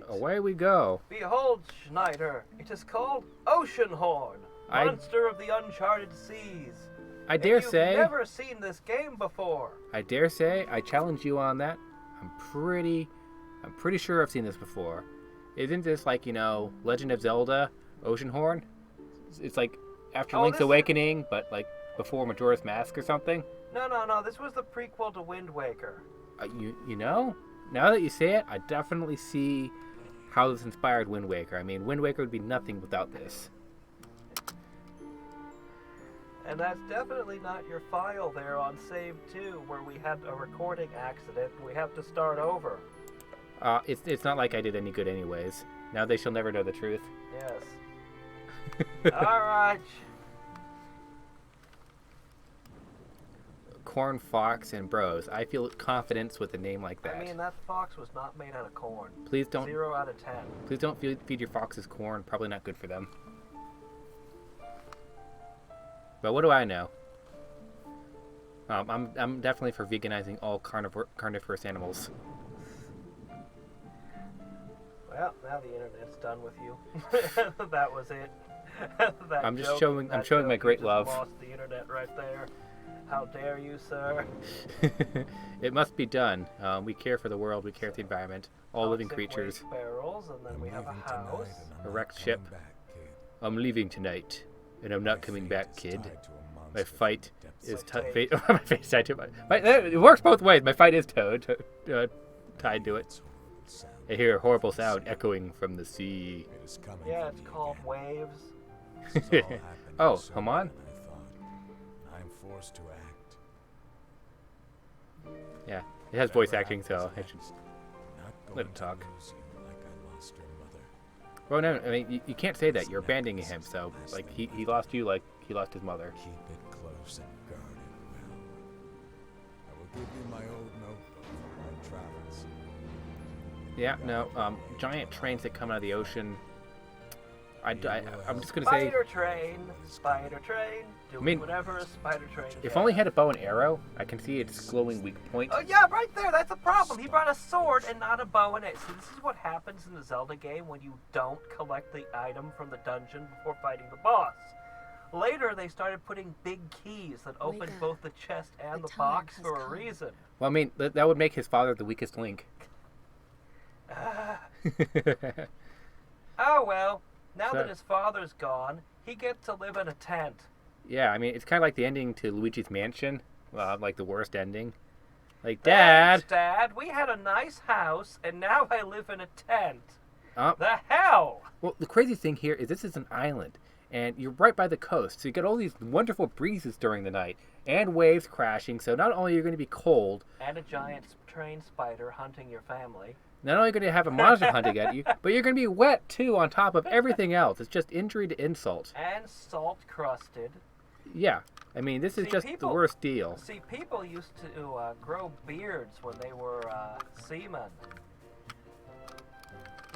Away we go. Behold, Schnyder, it is called Oceanhorn, monster of the uncharted seas. I dare say. You've never seen this game before. I dare say. I challenge you on that. I'm pretty sure I've seen this before. Isn't this like, Legend of Zelda, Oceanhorn? It's like after Link's Awakening, but like before Majora's Mask or something? No. This was the prequel to Wind Waker. Now that you say it, I definitely see how this inspired Wind Waker. I mean, Wind Waker would be nothing without this. And that's definitely not your file there on Save 2, where we had a recording accident and we have to start over. It's not like I did any good anyways. Now they shall never know the truth. Yes. Alright. Corn, Fox, and Bros. I feel confidence with a name like that. I mean, that fox was not made out of corn. Please don't. 0 out of 10. Please don't feed your foxes corn. Probably not good for them. But what do I know? I'm definitely for veganizing all carnivorous animals. Well, now the internet's done with you. That was it. I'm showing my great love. Lost the internet right there. How dare you, sir? It must be done. We care for the world. We care for the environment. All living creatures. Barrels, and then we have a house. A wrecked ship. I'm leaving tonight, and I'm not coming back, kid. My fight is my face tied to it works both ways. My fight is tied to it. I hear a horrible sound echoing from the sea. Yeah, it's called waves. Oh, come on. I'm forced to act. Yeah, it has voice acting, so I should let it talk. Well, no, I mean, you can't say that. You're abandoning him, so, like, he lost you like he lost his mother. Keep it close and guard it well. I will give you my old notebook for my travels. Yeah, no, giant trains that come out of the ocean. I'm just gonna say. Spider train. Whatever a spider train. If only had a bow and arrow, I can see its glowing weak point. Oh yeah, right there. That's the problem. He brought a sword and not a bow and arrow. See, this is what happens in the Zelda game when you don't collect the item from the dungeon before fighting the boss. Later, they started putting big keys that opened both the chest and the box for a reason. Well, I mean, that would make his father the weakest link. Oh well. Now that his father's gone, he gets to live in a tent. Yeah, I mean, it's kind of like the ending to Luigi's Mansion. Like the worst ending. Like, Dad! Thanks, Dad, we had a nice house, and now I live in a tent. The hell? Well, the crazy thing here is this is an island, and you're right by the coast, so you get all these wonderful breezes during the night, and waves crashing, so not only are you going to be cold... And a giant train spider hunting your family. Not only are you going to have a monster hunting at you, but you're going to be wet, too, on top of everything else. It's just injury to insult. And salt-crusted. Yeah. I mean, this is just the worst deal. See, people used to grow beards when they were seamen.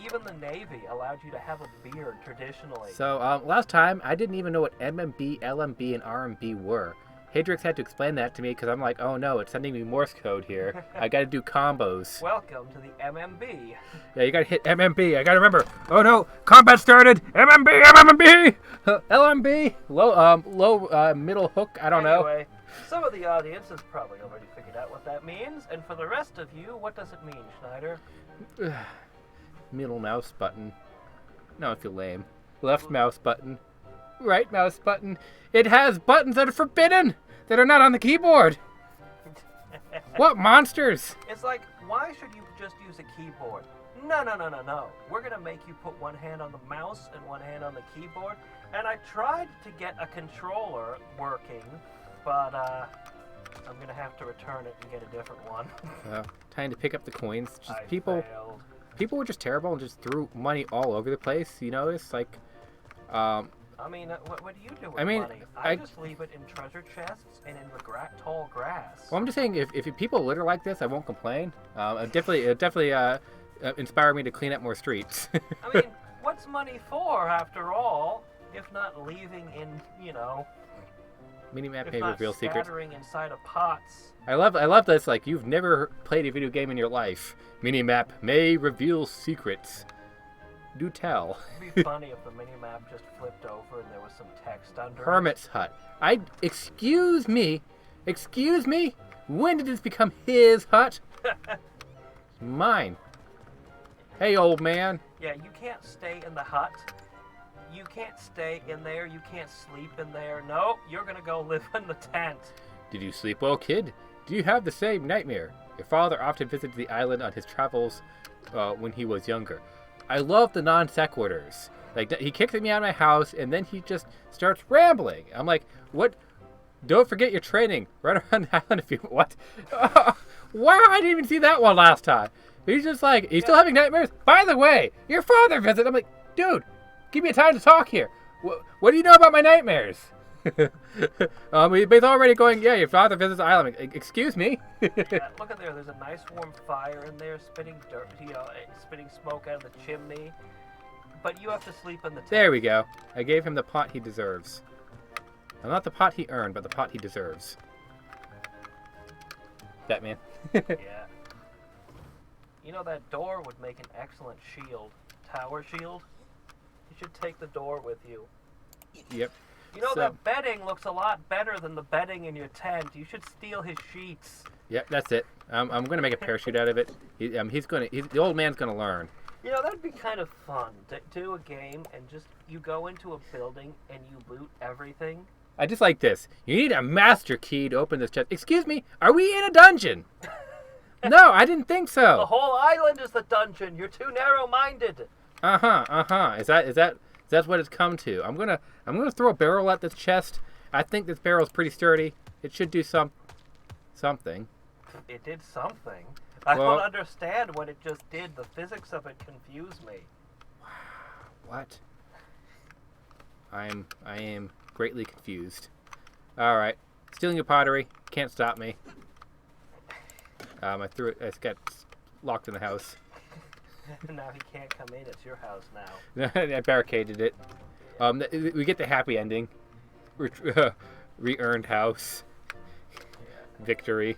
Even the Navy allowed you to have a beard, traditionally. So, last time, I didn't even know what MMB, LMB, and RMB were. Hadriex had to explain that to me because I'm like, oh no, it's sending me Morse code here. I gotta do combos. Welcome to the MMB. Yeah, you gotta hit MMB. I gotta remember. Oh no, combat started. MMB, MMB, LMB. Low, middle hook. I don't know. Anyway, some of the audience has probably already figured out what that means, and for the rest of you, what does it mean, Schnyder? Middle mouse button. No, I feel lame. Left mouse button. Right mouse button. It has buttons that are forbidden, that are not on the keyboard. What monsters? It's like, why should you just use a keyboard? No. We're going to make you put one hand on the mouse and one hand on the keyboard. And I tried to get a controller working, but I'm going to have to return it and get a different one. Time to pick up the coins. Just Failed. People were just terrible and just threw money all over the place. You notice? Like, I mean, what do you do with money? I just leave it in treasure chests and in the tall grass. Well, I'm just saying, if people litter like this, I won't complain. It definitely inspire me to clean up more streets. I mean, what's money for, after all, if not leaving in, Minimap may reveal secrets. Scattering inside of pots. I love this. Like, you've never played a video game in your life. Minimap may reveal secrets. Do tell. It'd be funny if the mini-map just flipped over and there was some text under it. Hermit's hut. Excuse me? When did this become his hut? Mine. Hey, old man. Yeah, you can't stay in the hut. You can't stay in there. You can't sleep in there. No, you're gonna go live in the tent. Did you sleep well, kid? Do you have the same nightmare? Your father often visited the island on his travels when he was younger. I love the non sequiturs. Like, he kicks me out of my house, and then he just starts rambling. I'm like, what? Don't forget your training. Run around the island if you... What? Wow, I didn't even see that one last time. He's just like, he's still having nightmares? By the way, your father visited. I'm like, dude, give me a time to talk here. What do you know about my nightmares? He's already going, yeah, your father visits the island. Excuse me? Yeah, look at there. There's a nice warm fire in there, spitting dirt, spitting smoke out of the chimney. But you have to sleep in the tent. There we go. I gave him the pot he deserves. Well, not the pot he earned, but the pot he deserves. Batman. Yeah. You know, that door would make an excellent shield. Tower shield. You should take the door with you. Yep. You know, that bedding looks a lot better than the bedding in your tent. You should steal his sheets. Yep, that's it. I'm going to make a parachute out of it. The old man's going to learn. You know, that'd be kind of fun to do a game and just you go into a building and you loot everything. I just like this. You need a master key to open this chest. Excuse me, are we in a dungeon? No, I didn't think so. The whole island is the dungeon. You're too narrow-minded. Is that what it's come to? I'm gonna throw a barrel at this chest. I think this barrel's pretty sturdy. It should do something. It did something. I don't understand what it just did. The physics of it confused me. What? I am greatly confused. All right, stealing your pottery can't stop me. I threw it. I got locked in the house. Now he can't come in. It's your house now. I barricaded it. We get the happy ending. Re-earned house. Yeah. Victory.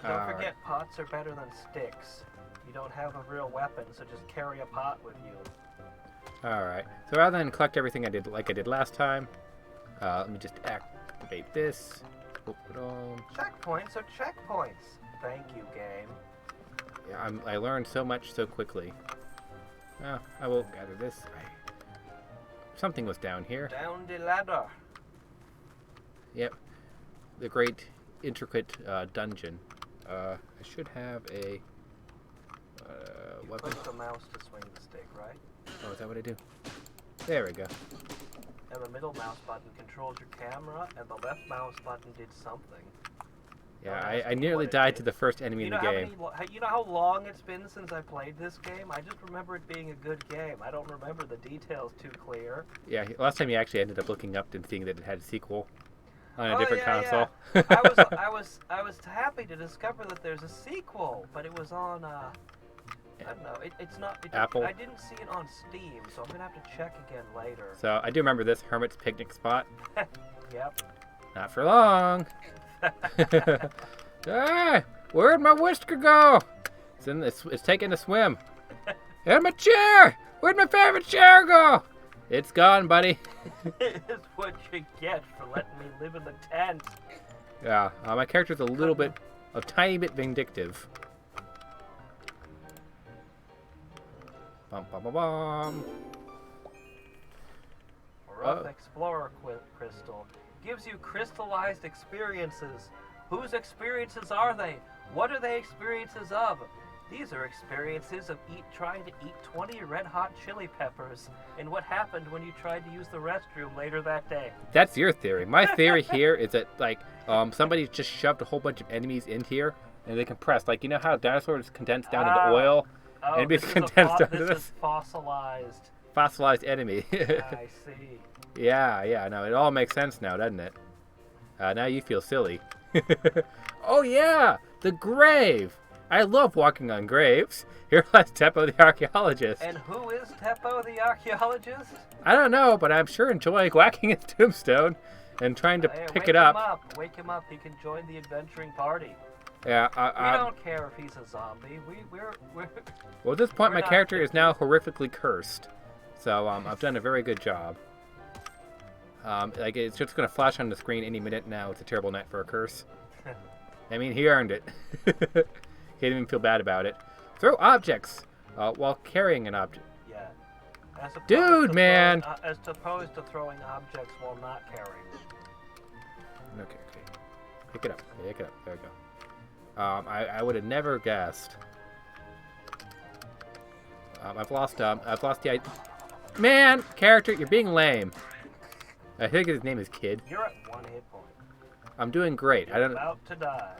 Don't forget, pots are better than sticks. You don't have a real weapon, so just carry a pot with you. Alright. So rather than collect everything I did last time, let me just activate this. Checkpoints are checkpoints. Thank you, game. Yeah, I learned so much so quickly. I will gather this. Something was down here. Down the ladder. Yep. The great, intricate dungeon. I should have a weapon. Push the mouse to swing the stick, right? Oh, is that what I do? There we go. And the middle mouse button controls your camera, and the left mouse button did something. Yeah, I nearly died to the first enemy in the game. You know how long it's been since I played this game? I just remember it being a good game. I don't remember the details too clear. Yeah, last time you actually ended up looking up and seeing that it had a sequel on a different console. Yeah. I was happy to discover that there's a sequel, but it was on I don't know. It's not Apple. I didn't see it on Steam, so I'm gonna have to check again later. So I do remember this Hermit's picnic spot. Yep. Not for long. Hey, where'd my whisker go? It's taking a swim. And my chair! Where'd my favorite chair go? It's gone, buddy. It's what you get for letting me live in the tent. Yeah, my character's a tiny bit vindictive. Bum, bum, bum, bum. Rough Explorer Crystal gives you crystallized experiences. Whose experiences are they? What are they experiences of? These are experiences of trying to eat 20 red-hot chili peppers, and what happened when you tried to use the restroom later that day. That's your theory. My theory here is that, somebody just shoved a whole bunch of enemies in here, and they compressed. Like, you know how dinosaurs condense down into oil? Oh, Enemies condensed down into this is fossilized. Fossilized enemy. I see. Yeah, no, it all makes sense now, doesn't it? Now you feel silly. Oh, yeah! The grave! I love walking on graves. Here lies Teppo the archaeologist. And who is Teppo the archaeologist? I don't know, but I'm sure enjoying whacking his tombstone and trying to pick it up. Wake him up. He can join the adventuring party. Yeah, we don't care if he's a zombie. We're well, at this point, we're my not character is now victims. horrifically cursed. So, I've done a very good job. Like, it's just going to flash on the screen any minute now. It's a terrible night for a curse. I mean, he earned it. Can't even feel bad about it. Throw objects while carrying an object. Yeah. As opposed Dude, to man! as opposed to throwing objects while not carrying them. Okay. Pick it up. There we go. I would have never guessed. I've lost the idea. Man, character, you're being lame. I think his name is Kid. You're at 1 hit point. I'm doing great. You're about to die.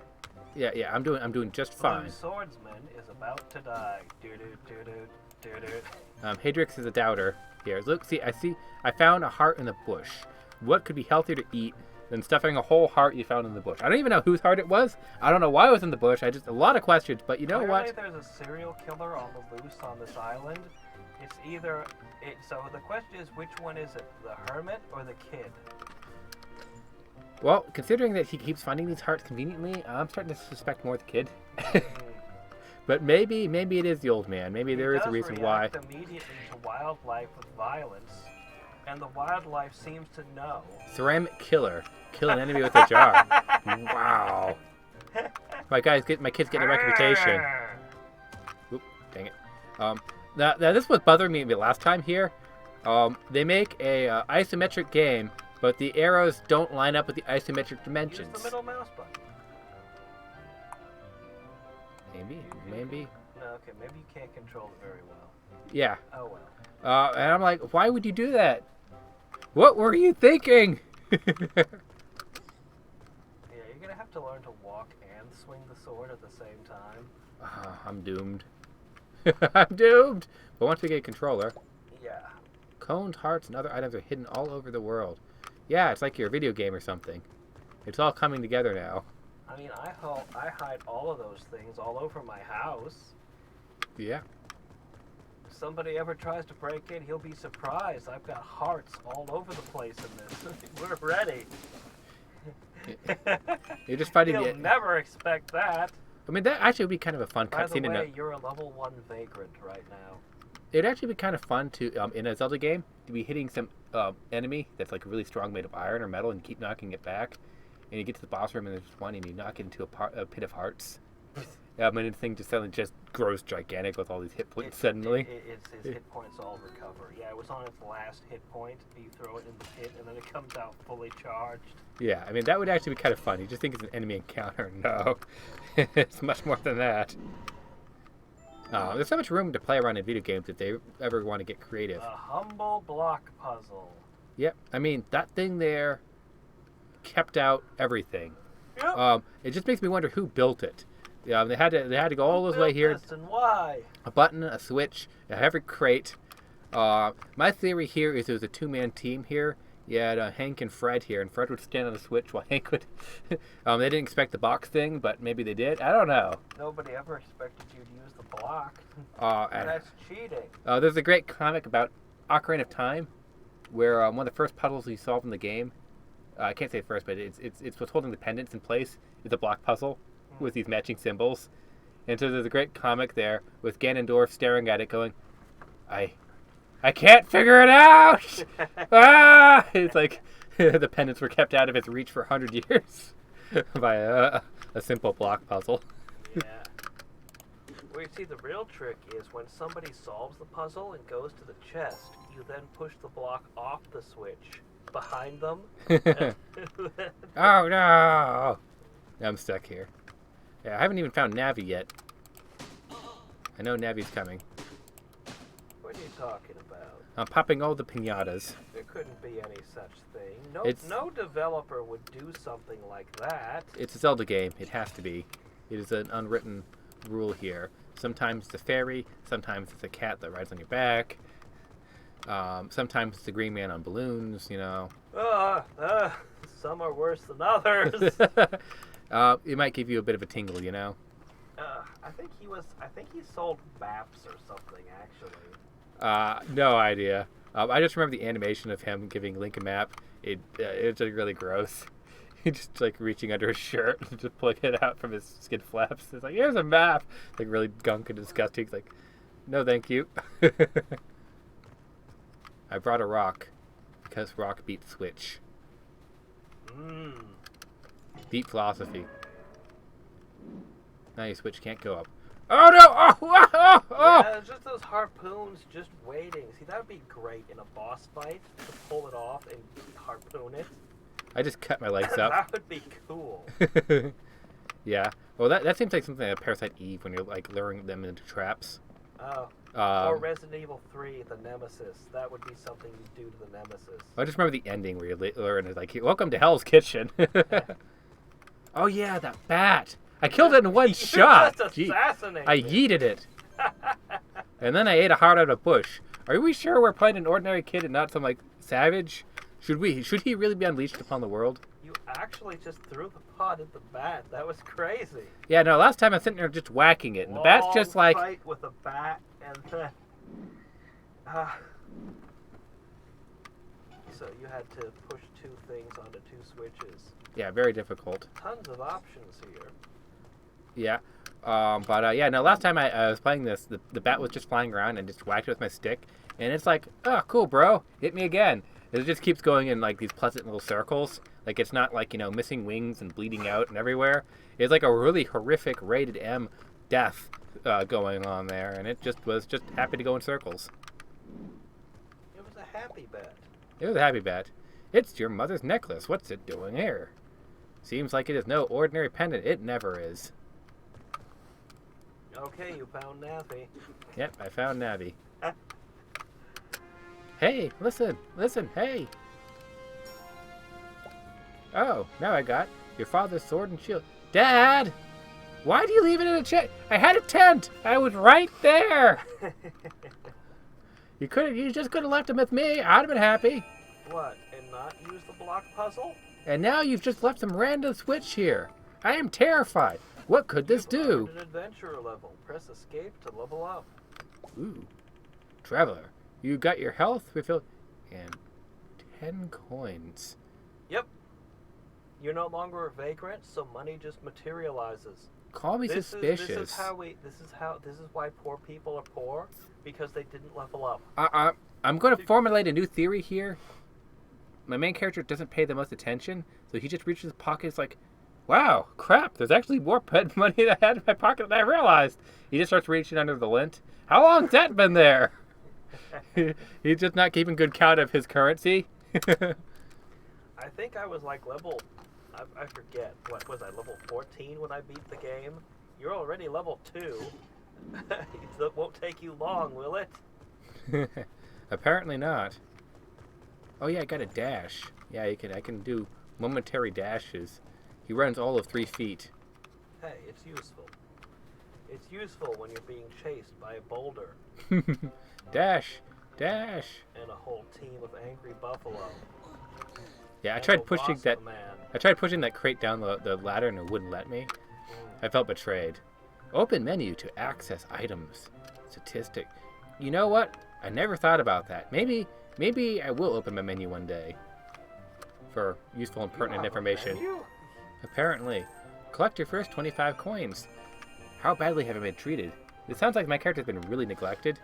Yeah, I'm doing just fine. Blue swordsman is about to die. Do-do-do-do-do-do. Hadriex is a doubter. Here, look, I found a heart in the bush. What could be healthier to eat than stuffing a whole heart you found in the bush? I don't even know whose heart it was. I don't know why it was in the bush. A lot of questions, but you know Clearly what? There's a serial killer on the loose on this island. It's either so the question is, which one is it? The hermit or the kid? Well, considering that he keeps finding these hearts conveniently, I'm starting to suspect more the kid. But maybe it is the old man. Maybe there is a reason why. He does react immediately to wildlife with violence, and the wildlife seems to know. Ceramic killer. Kill an enemy with a jar. Wow. My kid's getting a reputation. Oop, dang it. Now this was bothering me the last time here. They make a isometric game, but the arrows don't line up with the isometric dimensions. Use the middle mouse button. Maybe. No, okay, maybe you can't control it very well. Yeah. Oh well. And I'm like, why would you do that? What were you thinking? Yeah, you're gonna have to learn to walk and swing the sword at the same time. I'm doomed. I'm doomed. But once we get a controller, Yeah. cones, hearts, and other items are hidden all over the world. Yeah, it's like your video game or something. It's all coming together now. I mean, I hide all of those things all over my house. Yeah. If somebody ever tries to break in, he'll be surprised. I've got hearts all over the place in this. We're ready. You're just fighting He'll never expect that. I mean, that actually would be kind of a fun By the cutscene. way, you're a level 1 vagrant right now. It'd actually be kind of fun to, in a Zelda game, to be hitting some enemy that's like really strong, made of iron or metal, and keep knocking it back. And you get to the boss room and there's one, and you knock it into a pit of hearts. And the thing just suddenly just grows gigantic with all these hit points suddenly. Its hit points all recover. Yeah, it was on its last hit point. You throw it in the pit, and then it comes out fully charged. Yeah, I mean, that would actually be kind of fun. You just think it's an enemy encounter. No. It's much more than that. There's so much room to play around in video games if they ever want to get creative. A humble block puzzle. Yep, I mean, that thing there kept out everything. Yep. It just makes me wonder who built it. They had to go all this way here. This and why? A button, a switch, a heavy crate. My theory here is there was a two-man team here. You had Hank and Fred here, and Fred would stand on the switch while Hank would... they didn't expect the box thing, but maybe they did. I don't know. Nobody ever expected you to use the block. And That's cheating. there's a great comic about Ocarina of Time, where one of the first puzzles you solve in the game, I can't say first, but it's what's holding the pendants in place. It's a block puzzle with these matching symbols. And so there's a great comic there with Ganondorf staring at it going, I can't figure it out! Ah! It's like the pendants were kept out of its reach for 100 years by a simple block puzzle. Yeah. Well, you see, the real trick is when somebody solves the puzzle and goes to the chest, you then push the block off the switch behind them. Oh no! I'm stuck here. Yeah, I haven't even found Navi yet. I know Navi's coming. What are you talking about? I'm popping all the piñatas. There couldn't be any such thing. It's- No developer would do something like that. It's a Zelda game. It has to be. It is an unwritten rule here. Sometimes it's a fairy. Sometimes it's a cat that rides on your back. Sometimes it's the green man on balloons, you know. Some are worse than others. It might give you a bit of a tingle, you know. I think he sold maps or something, actually. No idea. I just remember the animation of him giving Link a map. It's like really gross. He's just like reaching under his shirt and just pulling it out from his skin flaps. It's like, here's a map. Like really gunk and disgusting. He's like, no, thank you. I brought a rock because rock beats switch. Deep philosophy. Now your switch can't go up. Oh no! Yeah, it's just those harpoons just waiting. See, that would be great in a boss fight to pull it off and harpoon it. I just cut my legs up. That would be cool. Yeah. Well, that seems like something like Parasite Eve when you're like luring them into traps. Oh. Or Resident Evil 3, the Nemesis. That would be something you do to the Nemesis. I just remember the ending where you learn it's like, welcome to Hell's Kitchen. Oh yeah, that bat. I killed it in one shot. Just assassinated. I yeeted it. And then I ate a heart out of a bush. Are we sure we're playing an ordinary kid and not some like savage? Should he really be unleashed upon the world? You actually just threw the pot at the bat. That was crazy. Yeah, no, last time I was sitting there just whacking it. And the bat's just like... fight with a bat and then... So you had to push two things onto two switches. Yeah, very difficult. Tons of options here. Yeah. Yeah, no, last time I was playing this, the bat was just flying around and just whacked it with my stick. And it's like, oh, cool, bro. Hit me again. It just keeps going in like these pleasant little circles. Like it's not like, missing wings and bleeding out and everywhere. It's like a really horrific rated M death going on there. And it just was just happy to go in circles. It was a happy bat. It was a happy bat. It's your mother's necklace. What's it doing here? Seems like it is no ordinary pendant. It never is. Okay, you found Navi. Yep, I found Navi. Hey, listen, hey. Oh, now I got your father's sword and shield. Dad! Why do you leave it in a tent? I had a tent! I was right there! You just could have left him with me. I'd have been happy. What, and not use the block puzzle? And now you've just left some random switch here. I am terrified. What could this do? An adventurer level. Press escape to level up. Ooh. Traveler, you got your health refilled and 10 coins. Yep. You're no longer a vagrant, so money just materializes. Call me suspicious. This is why poor people are poor, because they didn't level up. I'm going to formulate a new theory here. My main character doesn't pay the most attention, so he just reaches his pockets like, wow, crap, there's actually more money that I had in my pocket than I realized. He just starts reaching under the lint. How long's that been there? He's just not keeping good count of his currency. I think I was like level, I forget, what was I, level 14 when I beat the game? You're already level 2. It won't take you long, will it? Apparently not. Oh yeah, I got a dash. Yeah, I can do momentary dashes. He runs all of 3 feet. Hey, it's useful. It's useful when you're being chased by a boulder. Dash! Dash! And a whole team of angry buffalo. Yeah, I tried pushing that crate down the ladder and it wouldn't let me. I felt betrayed. Open menu to access items. Statistic. You know what? I never thought about that. Maybe I will open my menu one day. For useful and pertinent information. Apparently. Collect your first 25 coins. How badly have I been treated? It sounds like my character's been really neglected.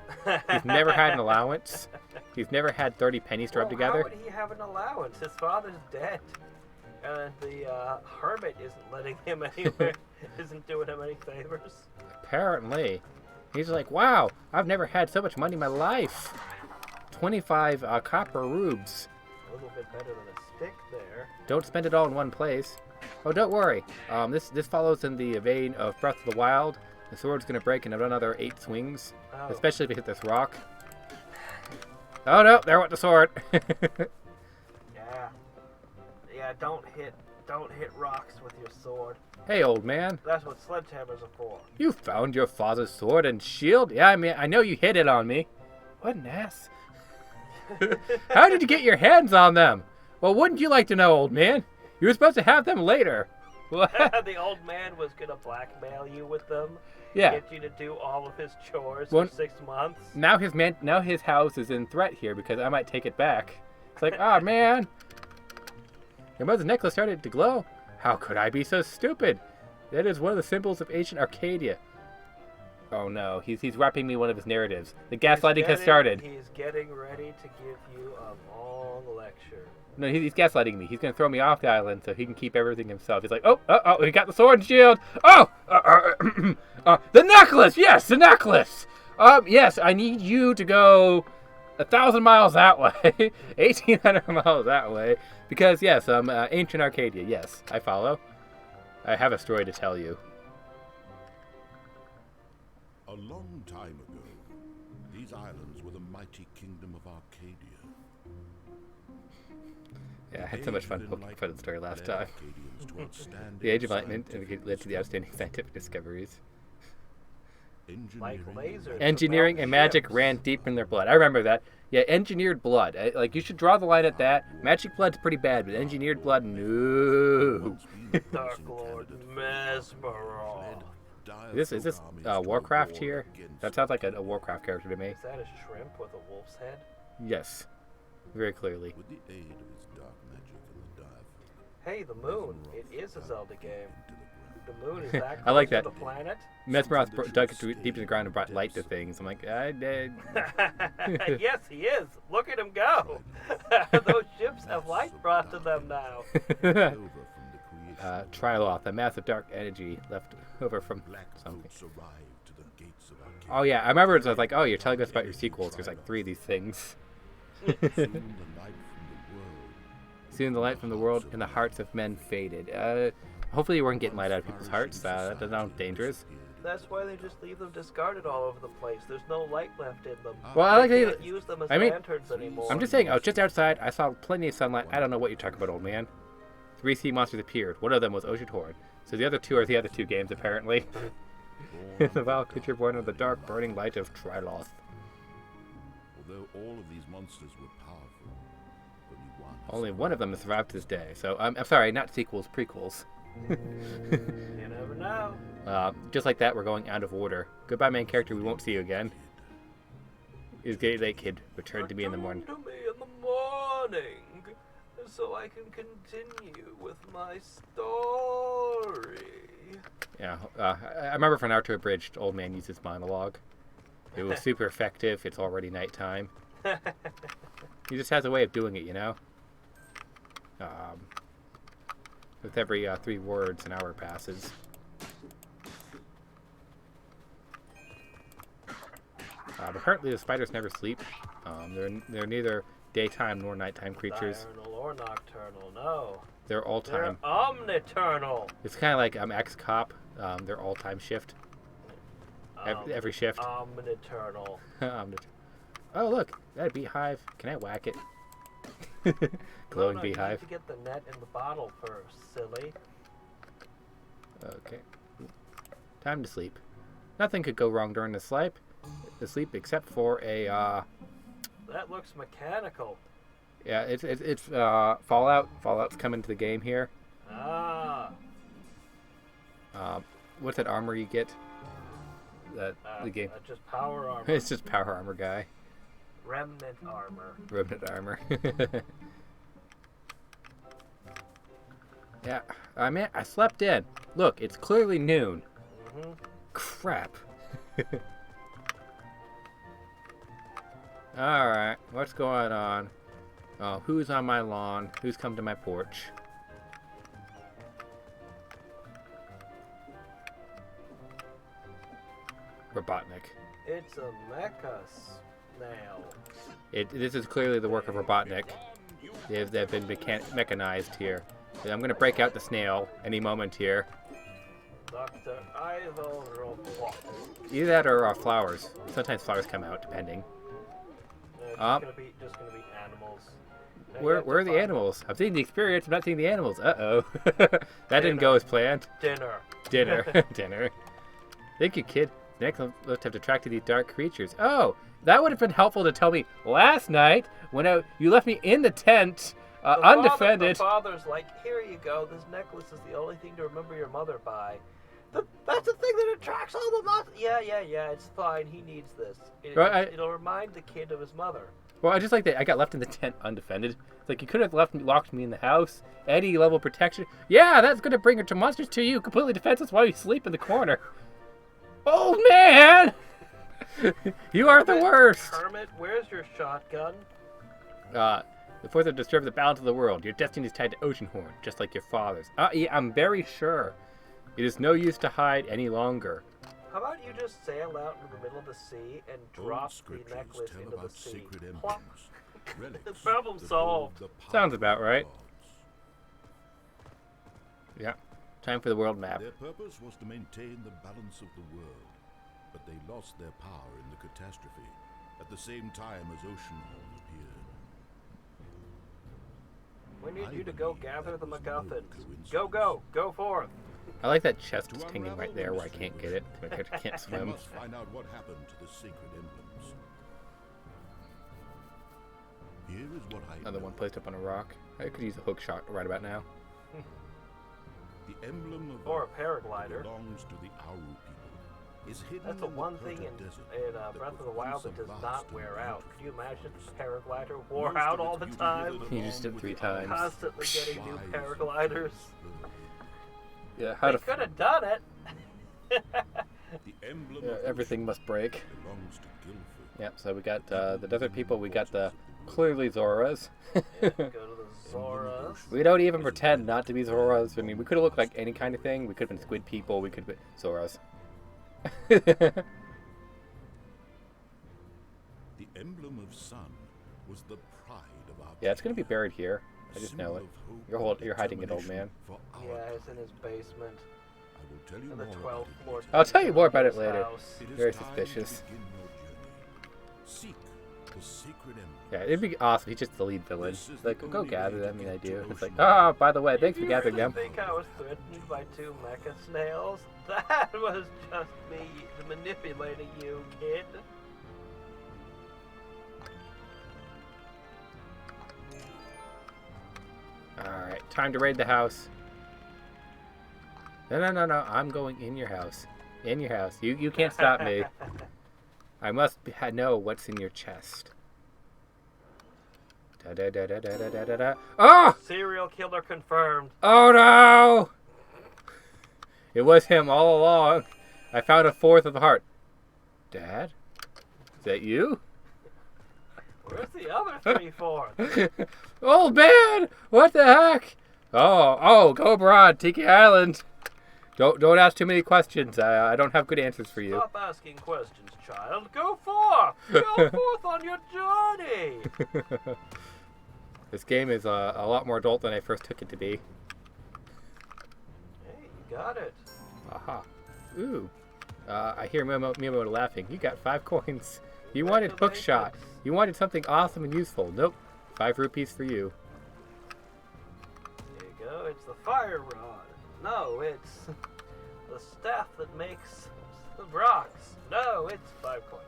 He's never had an allowance. He's never had 30 pennies to rub together. How would he have an allowance? His father's dead. And the hermit isn't letting him anywhere. Isn't doing him any favors. Apparently. He's like, wow, I've never had so much money in my life. 25 copper rubes. A little bit better than a stick there. Don't spend it all in one place. Oh, don't worry. This follows in the vein of Breath of the Wild. The sword's going to break in another 8 swings. Oh. Especially if it hits this rock. Oh, no, there went the sword. Yeah, don't hit rocks with your sword. Hey, old man. That's what sledgehammers are for. You found your father's sword and shield? Yeah, I know you hid it on me. What an ass. How did you get your hands on them? Well, wouldn't you like to know, old man? You were supposed to have them later. The old man was going to blackmail you with them. Yeah. Get you to do all of his chores for 6 months. Now his house is in threat here because I might take it back. It's like, oh man. Your mother's necklace started to glow. How could I be so stupid? That is one of the symbols of ancient Arcadia. Oh no, he's rapping me one of his narratives. The gaslighting has started. He's getting ready to give you a long lecture. No, he's gaslighting me. He's going to throw me off the island so he can keep everything himself. He's like, oh, he got the sword and shield. Oh, the necklace. Yes, the necklace. Yes, I need you to go 1,000 miles that way, 1,800 miles that way, because yes, ancient Arcadia. Yes, I follow. I have a story to tell you. A long time ago, these islands were the mighty kingdom of Arcadia. Yeah, I had so much fun poking fun at the story last time. The Age of Enlightenment led to the outstanding scientific discoveries. Like lasers. Engineering and magic ran deep in their blood. I remember that. Yeah, engineered blood. Like, you should draw the line at that. Magic blood's pretty bad, but engineered blood, no. Dark Lord Mesmerol. Is this Warcraft here? That sounds like a Warcraft character to me. Is that a shrimp with a wolf's head? Yes, very clearly. With the aid of his dark magic and the dive, Hey, the moon. It is a Zelda game. The moon is that I like close that. to the planet? Mesmeros dug deep in the ground and brought light to things. I'm like, I did. Yes, he is. Look at him go. Those ships have light brought to them now. over from the creation Triloth, a massive dark energy left over from black something. boats arrived to the gates of Arcadia. Oh yeah, I remember it was like, oh, you're telling us about your sequels. There's like 3 of these things. Soon the light from the world Soon the light from the world and the hearts of men faded. Hopefully you weren't getting light out of people's hearts. That doesn't sound dangerous. That's why they just leave them discarded all over the place. There's no light left in them. Well, I like They that. can't use them as I mean, lanterns anymore. I'm just saying, I was just outside. I saw plenty of sunlight. I don't know what you're talking about, old man. 3 sea monsters appeared. One of them was Oceanhorn. So the other 2 are the other 2 games, apparently. The vile creature born of the dark, burning light of Triloth. Although all of these monsters were powerful, Only one of them has survived to this day. So, I'm sorry, not sequels, prequels. You never know. Just like that, we're going out of order. Goodbye, main character. We won't see you again. Is Gay Late Kid returned to me in the morning? Return to me in the morning, so I can continue with my story. Yeah, I remember for Naruto Abridged, old man used his monologue. It was super effective. It's already nighttime. He just has a way of doing it, you know? With every 3 words, an hour passes. Apparently the spiders never sleep. They're neither daytime nor nighttime creatures. Diurnal or nocturnal, no. They're all time. They're omniternal. It's kind of like X-Cop. They're all time shift. Every shift. Omniternal. Oh look, that beehive. Can I whack it? Glowing no, beehive. You need to get the net in the bottle first, silly. Okay. Time to sleep. Nothing could go wrong during the sleep except for a That looks mechanical. yeah, it's Fallout. Fallout's coming to the game here. Ah. What's that armor you get? The game. Just power armor. It's just power armor guy. Remnant armor. Remnant armor. Yeah, I slept in. Look, it's clearly noon. Mm-hmm. Crap. Alright, what's going on? Oh, who's on my lawn? Who's come to my porch? Robotnik. It's a mecha snail. This is clearly the work of Robotnik. They've been mechanized here. I'm going to break out the snail any moment here. Dr. Ivo Robot. Either that or flowers. Sometimes flowers come out, depending. Just gonna be animals. Now Where are the animals? I'm seeing the experience, I'm not seeing the animals. Uh-oh. That didn't go as planned. Dinner. Dinner. Thank you, kid. Next, let's have attracted these dark creatures. Oh, that would have been helpful to tell me last night when you left me in the tent, undefended. The father's like, here you go. This necklace is the only thing to remember your mother by. That's the thing that attracts all the monsters. Yeah. It's fine. He needs this. It'll remind the kid of his mother. Well, I just like that I got left in the tent undefended. It's like you could have locked me in the house. Any level protection. Yeah, that's going to bring your monsters to you completely defenseless while you sleep in the corner. Oh, man! You are the worst! Hermit, where's your shotgun? The force of disturb the balance of the world. Your destiny is tied to Oceanhorn, just like your father's. Yeah, I'm very sure. It is no use to hide any longer. How about you just sail out into the middle of the sea and drop the necklace into the sea? Plop. The problem solved. Sounds about right. Yeah. Time for the world map. Their purpose was to maintain the balance of the world, but they lost their power in the catastrophe at the same time as Oceanhorn appeared. We need you to go gather the MacGuffins. Go forth. I like that chest just hanging right there where I can't get it. My character can't We swim. must find out what happened to the sacred emblems. Here is what I Another know. one placed up on a rock. I could use a hook shot right about now. The emblem of Or a Earth paraglider. belongs to the Aru people. Is hidden That's the in one the thing Urta in desert Breath of the was Wild once that a does vast not and wear out. beautiful Could you imagine forest. the paraglider wore Most out of all its the beauty time? withered You just along did with 3 the times. Constantly getting new wise paragliders. Yeah, how They to... could have done it. The emblem Yeah, of everything Ocean must break. belongs to Guilford. Yep, so we got the desert people, we got the clearly Zoras. Yeah, go to the Zoras. We don't even pretend not to be Zoras. I mean, we could have looked like any kind of thing. We could have been squid people, we could have been Zoras. The emblem of sun was the pride of our Yeah, it's gonna be people. buried here. I just know it. You're hiding it, old man. Yeah, it's in his basement. I will tell you In the more 12th about it floor. later. I'll tell you more about it His later. house. It is Very time suspicious. to begin your journey. Seek the sacred emblem. Yeah, it'd be awesome. He's just the lead villain. This is Like, the go only gather way to them. I mean, I get do. to It's like, Oceanhorn. by the way, thanks for Did gathering you them. really think I was threatened by 2 mecha snails? That was just me manipulating you, kid. Alright, time to raid the house. No, I'm going in your house. In your house. You can't stop me. I must know what's in your chest. Da-da-da-da-da-da-da-da. Oh! Serial killer confirmed. Oh no! It was him all along. I found a 4th of the heart. Dad? Is that you? Where's the other 3/4? Old man! What the heck? Oh, go abroad, Tiki Island. Don't ask too many questions. I don't have good answers for you. Stop asking questions, child. Go forth! Go forth on your journey! This game is a lot more adult than I first took it to be. Hey, you got it. Aha. Ooh. I hear Miyamoto laughing. You got 5 coins. You wanted hook shot. You wanted something awesome and useful. Nope. 5 rupees for you. There you go. It's the fire rod. No, it's the staff that makes the rocks. No, it's 5 coins.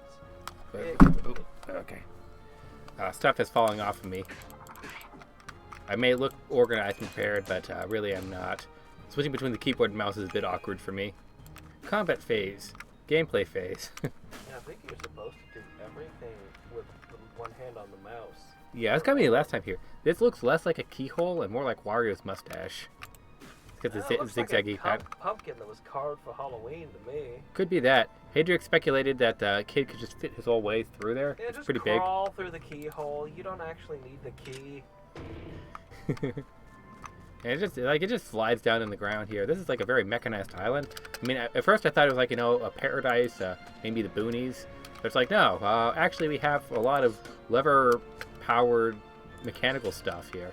Ooh, okay. Stuff is falling off of me. I may look organized and prepared, but really I'm not. Switching between the keyboard and mouse is a bit awkward for me. Combat phase. Gameplay phase. Yeah, I think you're supposed to do everything with one hand on the mouse. Yeah, that's coming last time here. This looks less like a keyhole and more like Wario's mustache. Because It it's looks zigzaggy like a pattern. pumpkin that was carved for Halloween to me. Could be that. Hadriex speculated that the kid could just fit his whole way through there. Yeah, It's just pretty big. crawl through the keyhole. You don't actually need the key. And it just slides down in the ground here. This is like a very mechanized island. I mean, at first I thought it was like, a paradise, maybe the boonies. But it's like, no, actually we have a lot of lever-powered mechanical stuff here.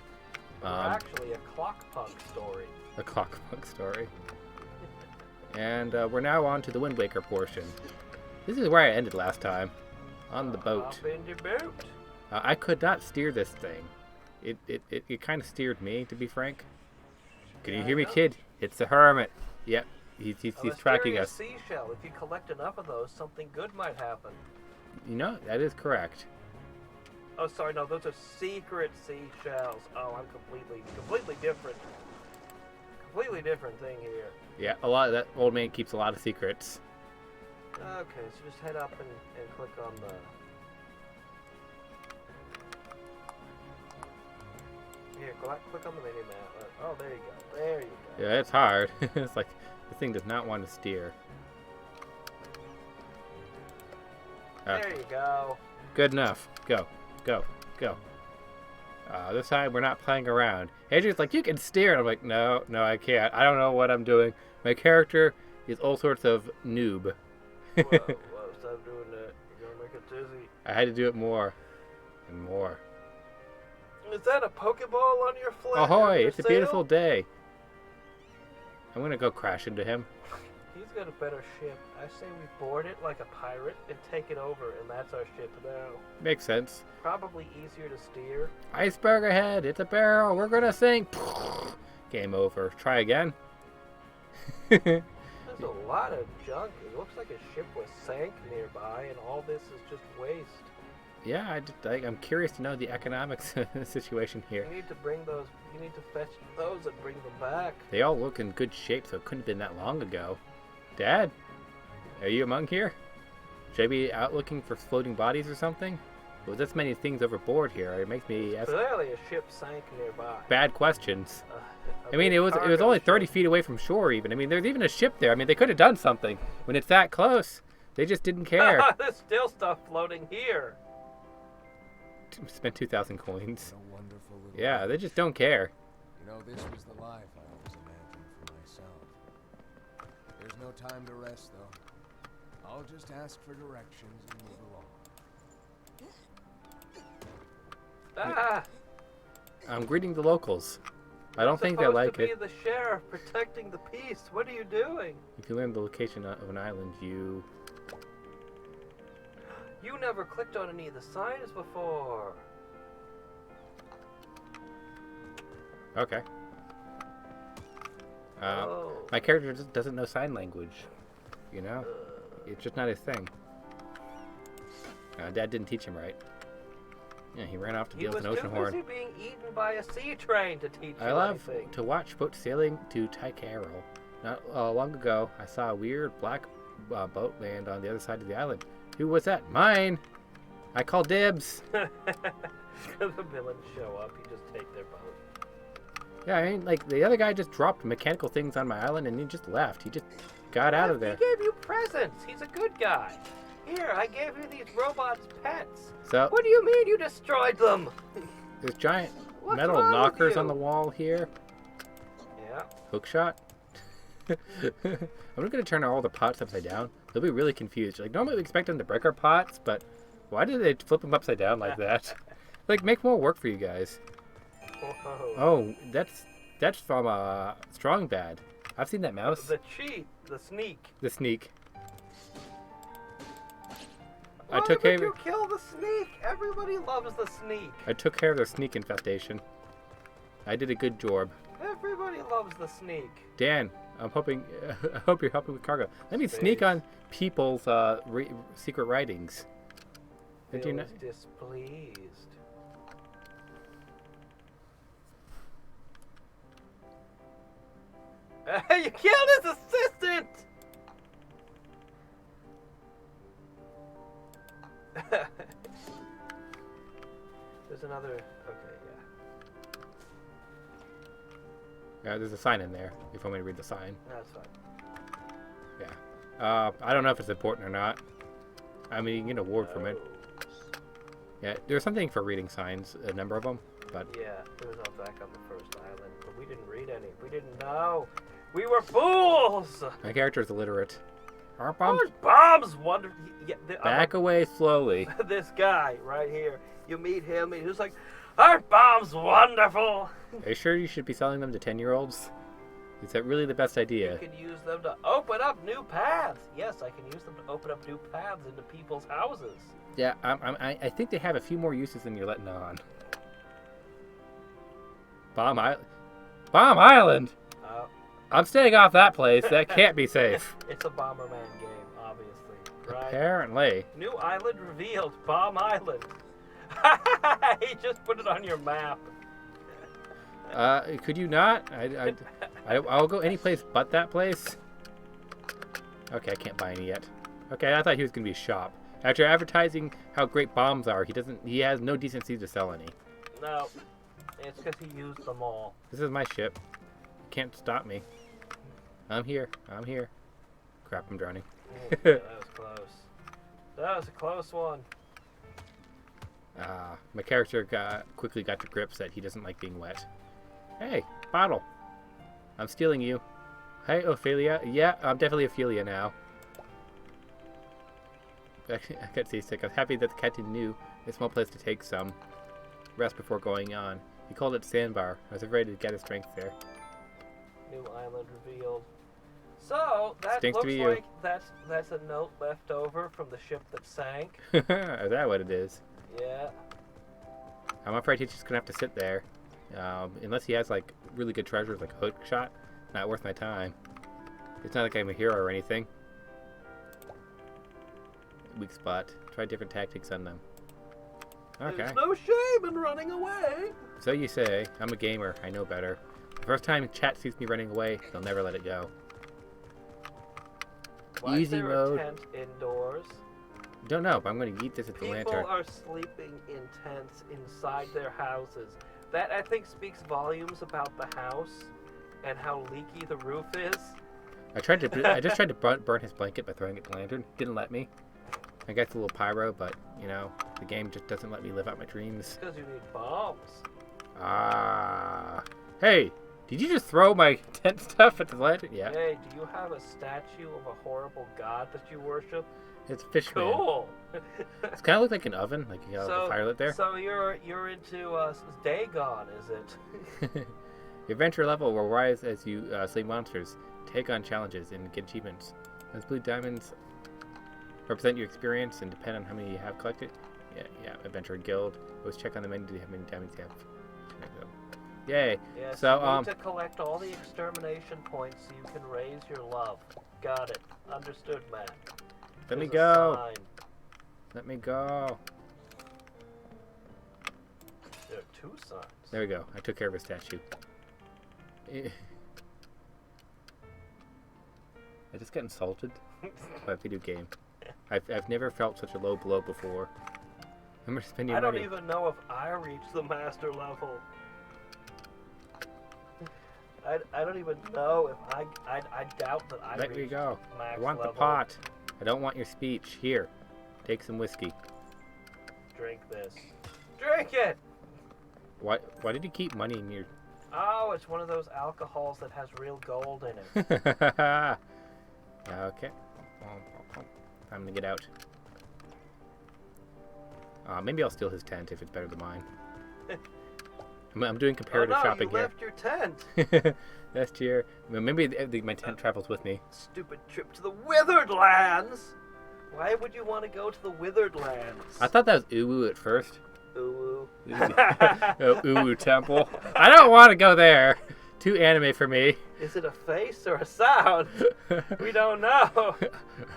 Actually, a clock-punk story. A clockpunk story. And we're now on to the Wind Waker portion. This is where I ended last time, on the boat. Hop in your boat. I could not steer this thing. It kind of steered me, to be frank. Can you Yeah, hear me, I know. kid? It's the hermit. Yep, he's A tracking mysterious us. seashell. If you collect enough of those, something good might happen. That is correct. Oh, sorry, no, those are secret seashells. Oh, I'm completely different. Completely different thing here. Yeah, that old man keeps a lot of secrets. Okay, so just head up and click on Here, click on the mini map. Oh, there you go. There you go. Yeah, it's hard. It's like the thing does not want to steer. There you go. Good enough. Go. Go. Go. This time we're not playing around. Hadriex like, you can steer. And I'm like, no, I can't. I don't know what I'm doing. My character is all sorts of noob. Whoa, stop doing that. You're gonna make it dizzy. I had to do it more and more. Is that a Pokeball on your flag? Ahoy! It's a beautiful day. I'm gonna go crash into him. He's got a better ship. I say we board it like a pirate and take it over, and that's our ship now. Makes sense. Probably easier to steer. Iceberg ahead. It's a barrel. We're gonna sink. Game over. Try again. There's a lot of junk. It looks like a ship was sank nearby, and all this is just waste. Yeah, I'm curious to know the economics situation here. You need to bring those. You need to fetch those and bring them back. They all look in good shape, so it couldn't have been that long ago. Dad, are you among here? Should I be out looking for floating bodies or something? With this many things overboard here, it makes me ask Clearly, a ship sank nearby. bad questions. I mean, it was only 30 feet away from shore. Even. I mean, there's even a ship there. I mean, they could have done something when it's that close. They just didn't care. There's still stuff floating here. Spent 2,000 coins. What a wonderful little Yeah, they just don't care. You know, this was the life I always imagined for myself. There's no time to rest, though. I'll just ask for directions and move along. Ah! I'm greeting the locals. I don't think they like Supposed it. to be the sheriff protecting the peace. What are you doing? If you learn the location of an island, you... You never clicked on any of the signs before. Okay. Oh. My character just doesn't know sign language. You know? It's just not his thing. Dad didn't teach him right. Yeah, he ran off to deal with an Oceanhorn. He was too busy being eaten by a sea train to teach you I love anything. to watch boats sailing to Tycaro. Not long ago, I saw a weird black boat land on the other side of the island. Who was that? Mine! I call dibs! The villains show up, you just take their boat. Yeah, I mean, like, the other guy just dropped mechanical things on my island and he just left. He just got out of there. He gave you presents. He's a good guy. Here, I gave you these robots pets. So, What do you mean you destroyed them? there's giant What's metal wrong with knockers you? on the wall here. Yeah. Hook shot. I'm gonna turn all the pots upside down. They'll be really confused. Like, normally we expect them to break our pots, but why did they flip them upside down like that? Like, make more work for you guys. Whoa. Oh, that's from Strong Bad. I've seen that mouse. The cheat, the sneak. The sneak. Why I took would care. you kill the sneak? Everybody loves the sneak. I took care of their sneak infestation. I did a good job. Everybody loves the sneak. Dan, I'm hoping. I hope you're helping with cargo. Let me sneak Space. on people's secret writings. Did you know? Feels displeased. You killed his assistant! There's another. Okay, yeah. There's a sign in there. If you want me to read the sign. That's fine. Yeah. I don't know if it's important or not. I mean, you can get an award from it. Yeah, there's something for reading signs, a number of them, but Yeah, it was all back on the first island, but we didn't read any. We didn't know. We were fools! my character is illiterate. There's bombs! Wonder. Yeah, Back away slowly. This guy right here. You meet him, and he's like, "Aren't bombs wonderful?" Are you sure you should be selling them to 10-year-olds? Is that really the best idea? You can use them to open up new paths. Yes, I can use them to open up new paths into people's houses. Yeah, I think they have a few more uses than you're letting on. Bomb Island! I'm staying off that place. That can't be safe. It's a Bomberman game, obviously. Right? Apparently. New island revealed. Bomb Island. He just put it on your map. Could you not? I'll go any place but that place. Okay, I can't buy any yet. Okay, I thought he was gonna be a shop. After advertising how great bombs are, he has no decency to sell any. No. It's because he used them all. This is my ship. Can't stop me. I'm here. I'm here. Crap, I'm drowning. Yeah, that was close. That was a close one. My character quickly got to grips that he doesn't like being wet. Hey, bottle. I'm stealing you. Hey, Ophelia. Yeah, I'm definitely Ophelia now. I got seasick. I was happy that the captain knew a small place to take some rest before going on. He called it Sandbar. I was afraid to get his strength there. New island revealed. So that Stinks to looks be like that's a note left over from the ship that sank. Is that what it is? Yeah. I'm afraid he's just gonna have to sit there, unless he has like really good treasures like a hook shot. Not worth my time. It's not like I'm a hero or anything. Weak spot. Try different tactics on them. Okay. There's no shame in running away. So you say. I'm a gamer. I know better. The first time chat sees me running away, they'll never let it go. Why Easy is there mode. a tent indoors? Don't know, but I'm going to eat this at the People lantern. are sleeping in tents inside their houses. That, I think, speaks volumes about the house and how leaky the roof is. I just tried to burn his blanket by throwing it at the lantern. Didn't let me. I got the little pyro, but, you know, the game just doesn't let me live out my dreams. Because you need bombs. Ah. Hey, did you just throw my tent stuff at the lantern? Yeah. Hey, do you have a statue of a horrible god that you worship? It's Fishman. Cool. It's kind of look like an oven, like you got the fire lit there. So you're into Dagon, is it? Your adventure level will rise as you slay monsters, take on challenges, and get achievements. Those blue diamonds represent your experience and depend on how many you have collected. Yeah. Adventure Guild. Always check on the menu to see how many diamonds you have. Yay. Yes, So you need to collect all the extermination points so you can raise your love. Got it. Understood, man. Let me There's a go. sign. Let me go. There are two signs. There we go. I took care of a statue. I just got insulted by a video game. I've never felt such a low blow before. I'm spending I don't money. even know if I reached the master level. I don't even know if I doubt that I Let me reached go. max I want level. the pot. I don't want your speech. Here, take some whiskey. Drink this. Drink it! Why did you keep money in your... Oh, it's one of those alcohols that has real gold in it. Okay. Time to get out. Maybe I'll steal his tent if it's better than mine. I'm doing comparative shopping you here. left your tent. Last year. Maybe my tent travels with me. Stupid trip to the Withered Lands. Why would you want to go to the Withered Lands? I thought that was Uwu at first. Uwu. Uwu Temple. I don't want to go there. Too anime for me. Is it a face or a sound? We don't know.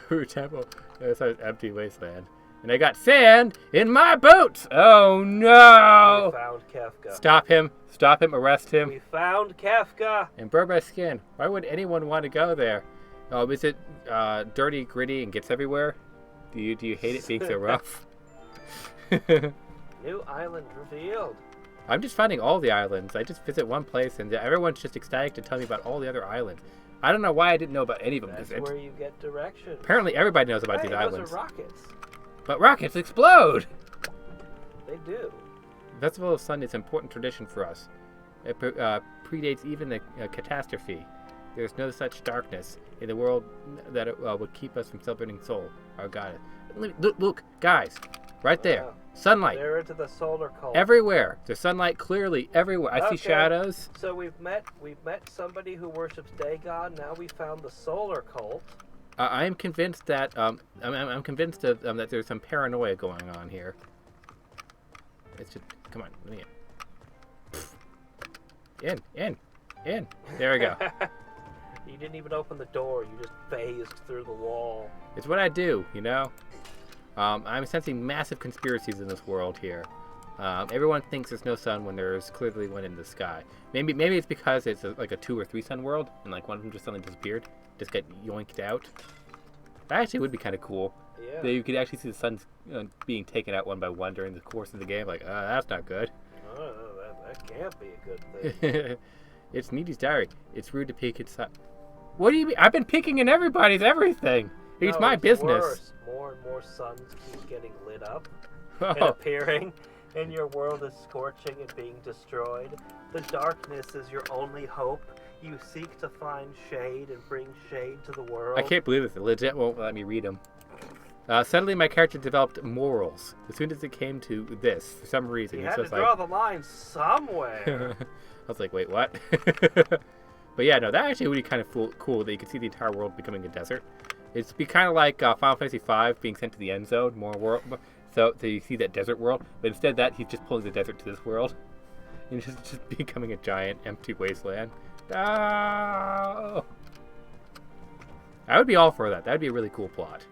Uwu Temple. It's an empty wasteland. And I got sand in my boots. Oh no! We found Kefka. Stop him. Stop him. Arrest him. We found Kefka. And burn my skin. Why would anyone want to go there? Oh, is it dirty, gritty, and gets everywhere? Do you hate it being so rough? New island revealed. I'm just finding all the islands. I just visit one place, and everyone's just ecstatic to tell me about all the other islands. I don't know why I didn't know about any of them. That's where you get directions. Apparently, everybody knows about Hey, these islands. those are rockets. But rockets explode! They do. Festival of Sun is an important tradition for us. It predates even the catastrophe. There is no such darkness in the world that would keep us from celebrating Sol, our goddess. Look, guys, right there. Wow. Sunlight. They're into the solar cult. Everywhere. There's sunlight clearly everywhere. I see shadows. So we've met somebody who worships Dagon. Now we found the solar cult. I am convinced that I'm convinced that there's some paranoia going on here. It's just come on, let me in. There we go. You didn't even open the door. You just phased through the wall. It's what I do, you know. I'm sensing massive conspiracies in this world here. Everyone thinks there's no sun when there's clearly one in the sky. Maybe it's because it's like a 2 or 3 sun world, and like one of them just suddenly disappeared, just got yoinked out. That actually would be kind of cool. Yeah. That you could actually see the suns being taken out one by one during the course of the game. Like, that's not good. Oh, That can't be a good thing. It's Needy's diary. It's rude to peek inside. What do you mean? I've been peeking in everybody's everything. It's my business. Worse. More and more suns keep getting lit up and Oh, appearing, and your world is scorching and being destroyed. The darkness is your only hope. You seek to find shade and bring shade to the world. I can't believe this. It legit won't let me read them. Suddenly, my character developed morals. As soon as it came to this, for some reason, You he's had to just draw like... the line somewhere. I was like, wait, what? But yeah, no, that actually would be kind of cool that you could see the entire world becoming a desert. It'd be kind of like Final Fantasy V being sent to the end zone, more world, so you see that desert world. But instead of that, he's just pulling the desert to this world, and just becoming a giant empty wasteland. No! I would be all for that. That would be a really cool plot.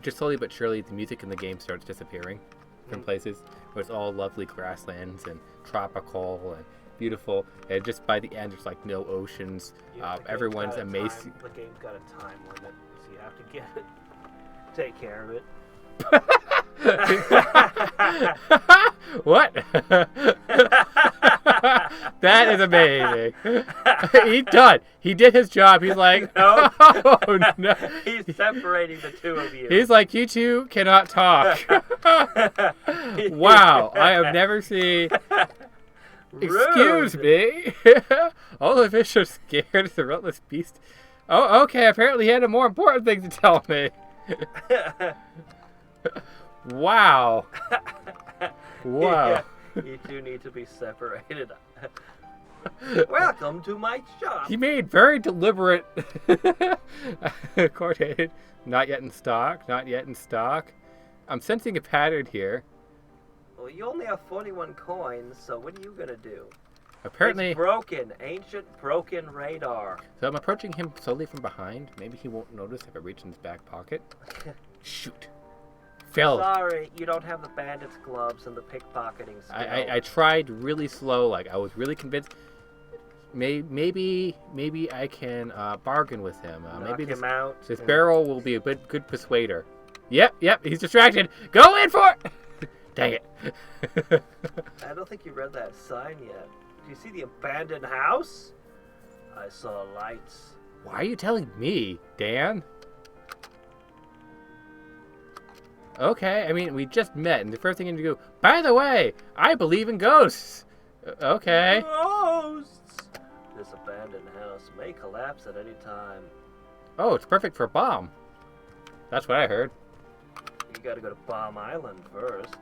Just slowly but surely, the music in the game starts disappearing from places where it's all lovely grasslands and tropical and beautiful. And just by the end, there's like no oceans. Everyone's amazing. The game's got a time limit, so you have to get it. Take care of it. What? That is amazing. He's done. He did his job. He's like, No. oh no. He's separating the two of you. He's like, you two cannot talk. Wow, I have never seen. Excuse me. All the fish are scared of the relentless beast. Oh, okay. Apparently, he had a more important thing to tell me. Wow. Wow. Yeah, you two need to be separated. Welcome to my shop. He made very deliberate. Coordinated. Not yet in stock. Not yet in stock. I'm sensing a pattern here. Well, you only have 41 coins, so what are you gonna do? Apparently. It's broken. Ancient broken radar. So I'm approaching him slowly from behind. Maybe he won't notice if I reach in his back pocket. Shoot. Failed. Sorry, you don't have the bandit's gloves and the pickpocketing skill. I tried really slow. Like, I was really convinced. Maybe I can bargain with him. Maybe Knock him out. this barrel will be a good persuader. Yep, he's distracted. Go in for it! Dang it. I don't think you read that sign yet. Do you see the abandoned house? I saw lights. Why are you telling me, Dan? Okay, I mean, we just met, and the first thing you go, by the way, I believe in ghosts. Okay. Ghosts! This abandoned house may collapse at any time. Oh, it's perfect for a bomb. That's what I heard. You gotta go to Bomb Island first.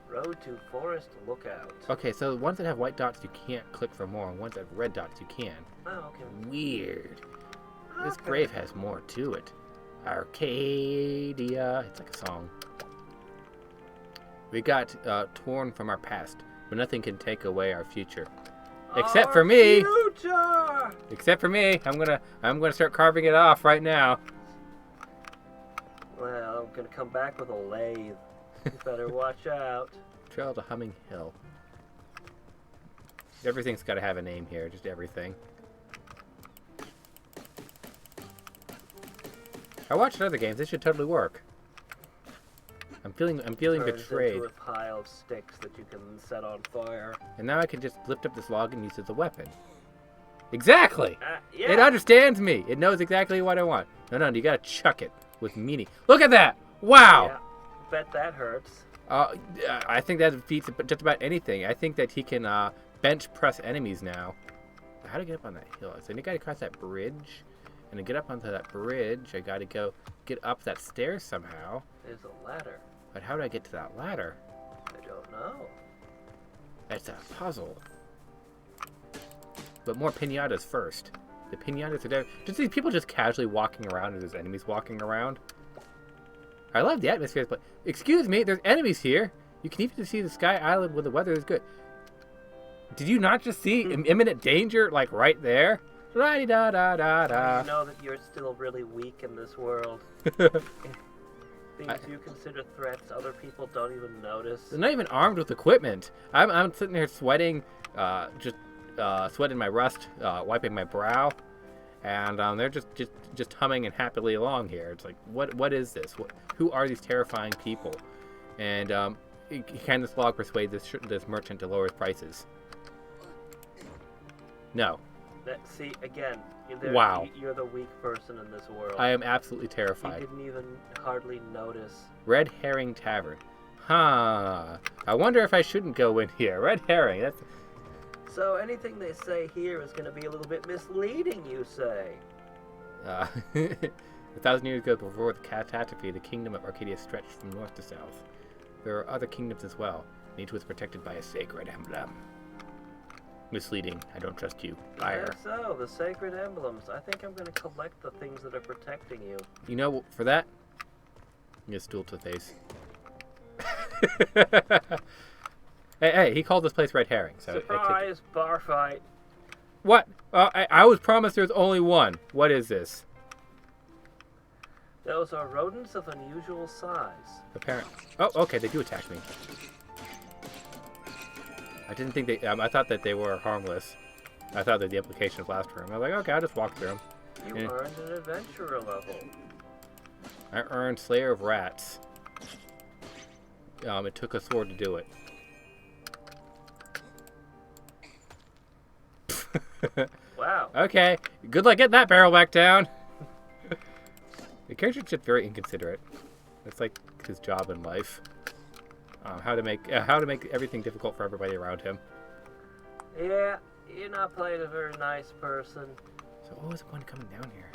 Road to Forest Lookout. Okay, so the ones that have white dots, you can't click for more, and ones that have red dots, you can. Oh, okay. Weird. This Okay. grave has more to it. Arcadia. It's like a song. We got torn from our past, but nothing can take away our future. Except for me. Future! Except for me. I'm gonna start carving it off right now. Well, I'm gonna come back with a lathe. You better watch out. Trail to Humming Hill. Everything's got to have a name here. Just everything. I watched other games. This should totally work. I'm feeling Turns betrayed. into a pile of sticks that you can set on fire. And now I can just lift up this log and use it as a weapon. Exactly! Yeah. It understands me. It knows exactly what I want. No, you gotta chuck it with meaning. Look at that! Wow! Yeah. Bet that hurts. I think that defeats just about anything. I think that he can bench press enemies now. How to get up on that hill? So I gotta cross that bridge. And to get up onto that bridge, I gotta go get up that stairs somehow. There's a ladder. But how do I get to that ladder? I don't know. That's a puzzle. But more pinatas first. The pinatas are there. Just these people just casually walking around and there's enemies walking around. I love the atmosphere, but excuse me, there's enemies here. You can even see the Sky Island when the weather is good. Did you not just see imminent danger, like right there? La-di-da-da-da-da. You know that you're still really weak in this world. Things you consider threats, other people don't even notice. They're not even armed with equipment. I'm sitting here sweating, just sweating my rust, wiping my brow, and they're just humming and happily along here. It's like, what is this? Who are these terrifying people? And can this log persuade this merchant to lower his prices? No. See, again, Wow. You're the weak person in this world. I am absolutely terrified. You didn't even hardly notice. Red Herring Tavern. Huh. I wonder if I shouldn't go in here. Red Herring. That's... So anything they say here is going to be a little bit misleading, you say? 1,000 years ago, before the catastrophe, the kingdom of Arcadia stretched from north to south. There are other kingdoms as well, and each was protected by a sacred emblem. Misleading. I don't trust you. Liar. So, the sacred emblems. I think I'm going to collect the things that are protecting you. You know, for that, you get a stool to the face. Hey, he called this place Red Herring. So Surprise, bar fight. What? I was promised there's only one. What is this? Those are rodents of unusual size. Apparently. Oh, okay, they do attack me. I didn't think they... I thought that they were harmless. I thought that the implication of last room. I was like, okay, I'll just walk through them. You earned an adventurer level. I earned Slayer of Rats. It took a sword to do it. Wow. Okay, good luck getting that barrel back down. The character's just very inconsiderate. It's like his job in life. How to make everything difficult for everybody around him. Yeah, you're not playing a very nice person. So what was the point of coming down here?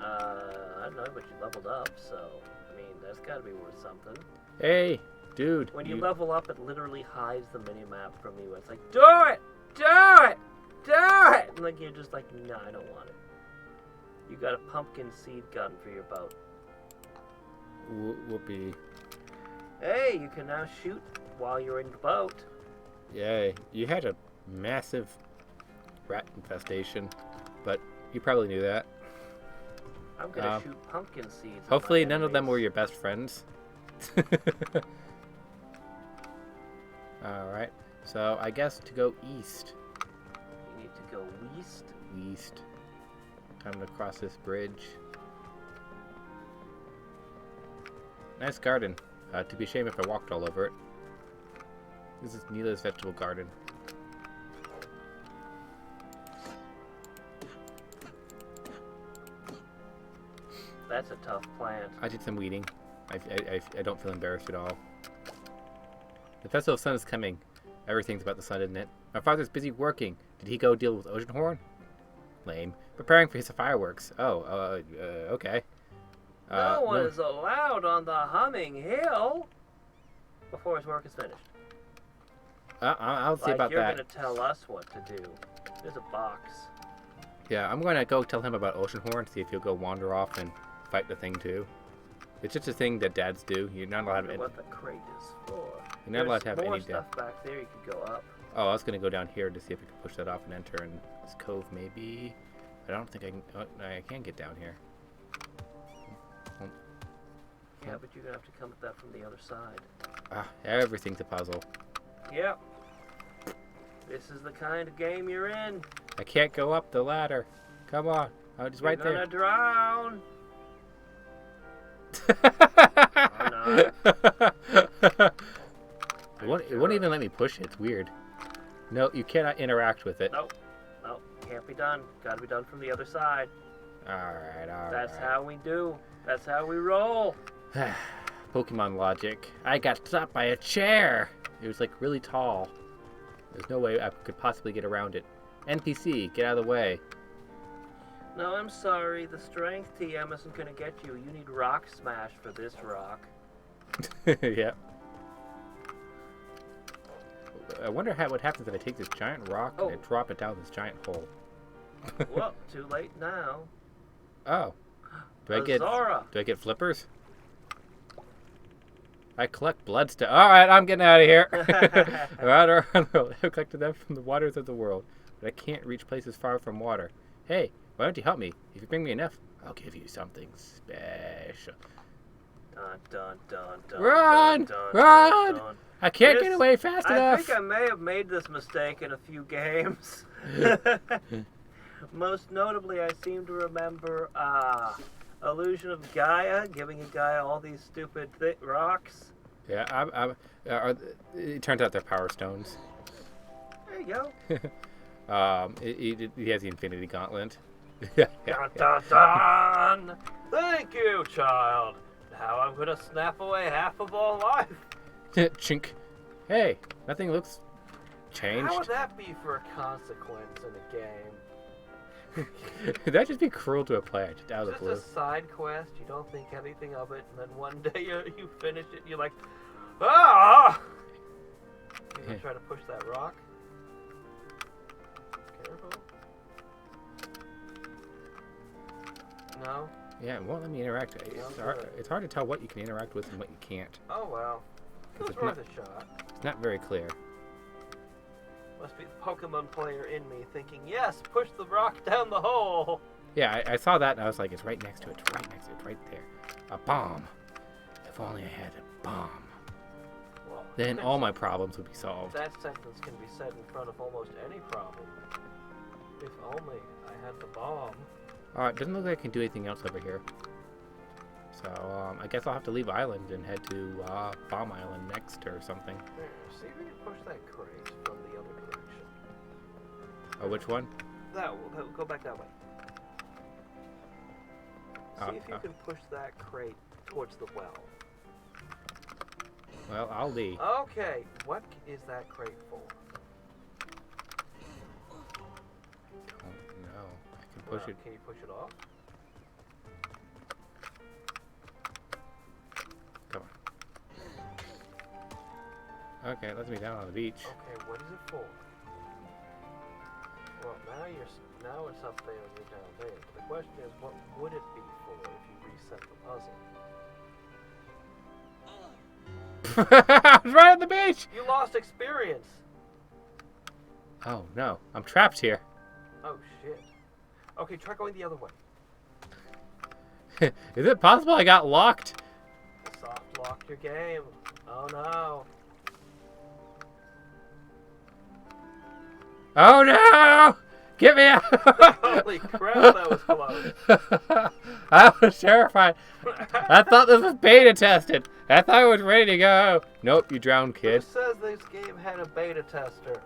I don't know, but you leveled up, so I mean that's got to be worth something. Hey, dude. When you level up, it literally hides the mini-map from you. It's like, do it! Do it! Do it! And like you're just like, no, I don't want it. You got a pumpkin seed gun for your boat. Whoopee. Hey, you can now shoot while you're in the boat. Yay. You had a massive rat infestation, but you probably knew that. I'm gonna shoot pumpkin seeds. Hopefully none of them were your best friends. Alright, so I guess to go east. You need to go east? East. Time to cross this bridge. Nice garden. To be ashamed if I walked all over it. This is Neela's vegetable garden. That's a tough plant. I did some weeding. I don't feel embarrassed at all. The Festival of Sun is coming. Everything's about the sun, isn't it? My father's busy working. Did he go deal with Oceanhorn? Lame. Preparing for his fireworks. Oh, okay. No one is allowed on the humming hill before his work is finished. I'll see about that. You're gonna tell us what to do. There's a box. Yeah, I'm gonna go tell him about Oceanhorn, see if he'll go wander off and fight the thing too. It's just a thing that dads do. You're not allowed to. What the crate is for? You're not allowed to have There's any more stuff back there. You could go up. Oh, I was gonna go down here to see if I could push that off and enter in this cove, maybe. I don't think I can. Oh, I can get down here. Yeah, but you're gonna have to come at that from the other side. Everything's a puzzle. Yep. This is the kind of game you're in. I can't go up the ladder. Come on. Oh, it's right there. You're gonna drown. It won't even let me push it. It's weird. No, you cannot interact with it. Nope. Can't be done. Gotta be done from the other side. Alright. That's how we do. That's how we roll. Pokemon logic. I got stopped by a chair. It was like really tall. There's no way I could possibly get around it. NPC, get out of the way. No, I'm sorry. The strength TM isn't gonna get you. You need Rock Smash for this rock. Yep. I wonder what happens if I take this giant rock and I drop it down this giant hole. Well, too late now. Oh. Do I get flippers? I collect bloodstone. Alright, I'm getting out of here. I've collected them from the waters of the world, but I can't reach places far from water. Hey, why don't you help me? If you bring me enough, I'll give you something special. Dun, dun, dun, dun, Run! dun, Run! dun, dun. I can't get away fast enough. I think I may have made this mistake in a few games. Most notably, I seem to remember Illusion of Gaia, giving a guy all these stupid rocks. Yeah, it turns out they're power stones. There you go. He has the Infinity Gauntlet. Dun, dun, dun. Thank you, child. Now I'm gonna snap away half of all life. Chink. Hey, nothing looks changed. How would that be for a consequence in a game? That'd just be cruel to a player, just out of the Just blue. a side quest, you don't think anything of it, and then one day you finish it and you're like, ah! You gonna try to push that rock? Careful. No? Yeah, it won't let me interact. It's hard to tell what you can interact with and what you can't. Oh well. It was It's worth a shot. It's not very clear. Must be the Pokemon player in me thinking, yes, push the rock down the hole. Yeah, I saw that and I was like, it's right next to it, it's right next to it, right there. A bomb. If only I had a bomb. Well, Then all my problems would be solved. that sentence can be said in front of almost any problem. If only I had the bomb. Alright, doesn't look like I can do anything else over here. So, I guess I'll have to leave Island and head to Bomb Island next or something. Here, see if you can push that crate from the other direction. Oh, which one? That will go back that way. See if you oh. can push that crate towards the well. Well, I'll be. Okay, what is that crate for? Don't know. I can push it. Can you push it off? Come on. Okay, it lets me down on the beach. Okay, what is it for? Well, now it's up there and you're down there. But the question is, what would it be for if you reset the puzzle? I was right on the beach! You lost experience! Oh, no. I'm trapped here. Oh, shit. Okay, try going the other way. Is it possible I got locked? Soft locked your game. Oh, no. Oh, no! Get me out! Holy crap, that was close. I was terrified. I thought this was beta tested. I thought it was ready to go. Nope, you drowned, Who kid. says this game had a beta tester?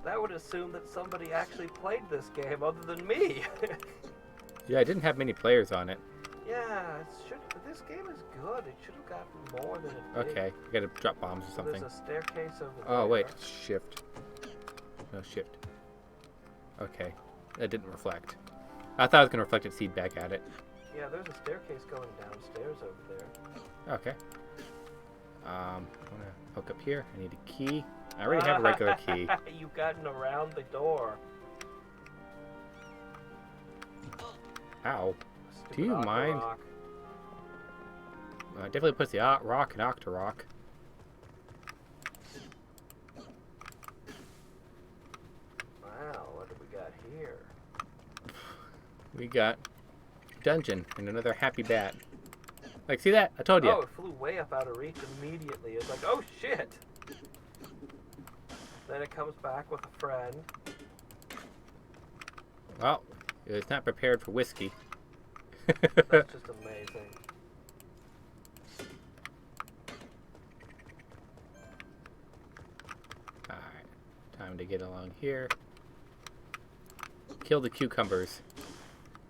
That would assume that somebody actually played this game other than me. Yeah, I didn't have many players on it. Yeah, this game is good. It should have gotten more than it did. Okay, you gotta drop bombs or something. There's a staircase over there. Oh, wait, shift. No, shift. Okay, that didn't reflect. I thought I was gonna reflect its seed back at it. Yeah, there's a staircase going downstairs over there. Okay. I'm gonna hook up here. I need a key. I already have a regular key. You've gotten around the door. Ow. Stupid Do you mind? Rock. Definitely puts the rock in Octorock. Wow, what do we got here? We got dungeon and another happy bat. Like, see that? I told you. Oh, it flew way up out of reach immediately. It's like, oh shit! Then it comes back with a friend. Well, it's not prepared for whiskey. That's just amazing. Alright, time to get along here. Kill the cucumbers.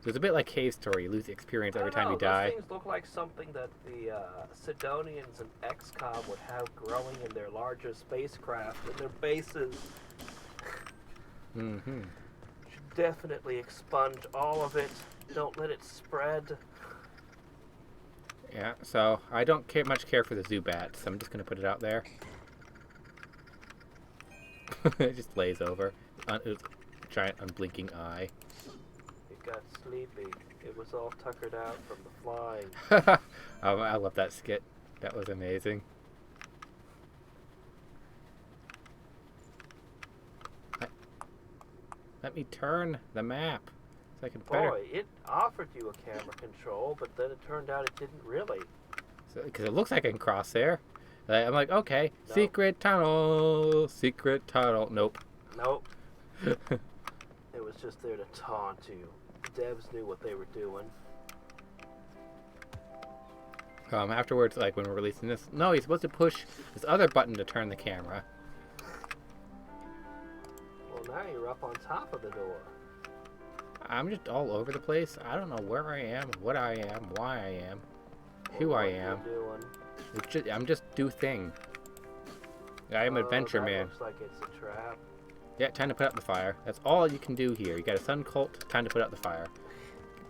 So it's a bit like Cave Story. You lose experience every time you die. Those things look like something that the Sidonians and XCOM would have growing in their larger spacecraft and their bases. Mm-hmm. Should definitely expunge all of it. Don't let it spread. Yeah, so I don't much care for the Zubat, so I'm just going to put it out there. It just lays over. Giant unblinking eye. It got sleepy. It was all tuckered out from the flying. Oh, I love that skit. That was amazing. Let me turn the map so I can better. Boy, it offered you a camera control, but then it turned out it didn't really. Because it looks like I can cross there. I'm like, okay, No. secret tunnel, secret tunnel. Nope. Nope. It was just there to taunt you. The devs knew what they were doing. Afterwards, like when we're releasing this, no, he's supposed to push this other button to turn the camera. Well, now you're up on top of the door. I'm just all over the place. I don't know where I am, what I am, why I am, who I am. I'm just do thing. I am adventure man. Looks like it's a trap. Yeah, time to put out the fire. That's all you can do here. You got a sun cult, time to put out the fire.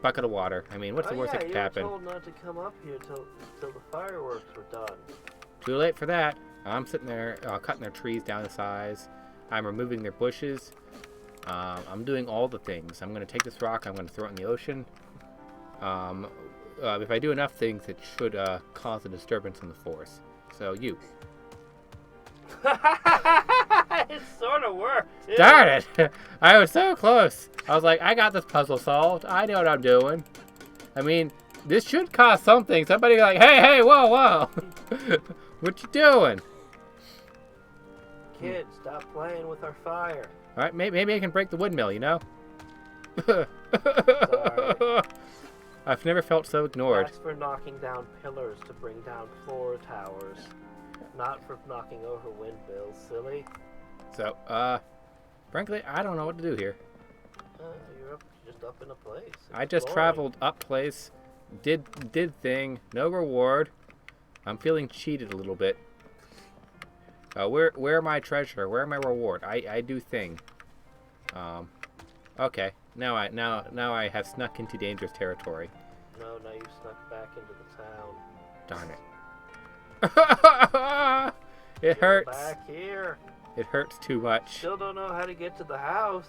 Bucket of water. I mean, what's the worst that could happen? You were told not to come up here till the fireworks were done. Too late for that. I'm sitting there cutting their trees down to size. I'm removing their bushes. I'm doing all the things. I'm going to take this rock. I'm going to throw it in the ocean. If I do enough things, it should cause a disturbance in the force. So you. It sort of worked. Too. Darn it! I was so close. I was like, I got this puzzle solved. I know what I'm doing. I mean, this should cause something. Somebody like, hey, whoa, whoa. What you doing? Kid, stop playing with our fire. All right, maybe I can break the windmill, you know? Sorry. I've never felt so ignored. That's for knocking down pillars to bring down floor towers. Not for knocking over windmills, silly. So, frankly, I don't know what to do here. You're just up in a place. I just traveled up place, did thing, no reward. I'm feeling cheated a little bit. Where my treasure? Where my reward? I do thing. Okay. Now I have snuck into dangerous territory. No, now you snuck back into the town. Darn it. It hurts. Back here. It hurts too much. Still don't know how to get to the house.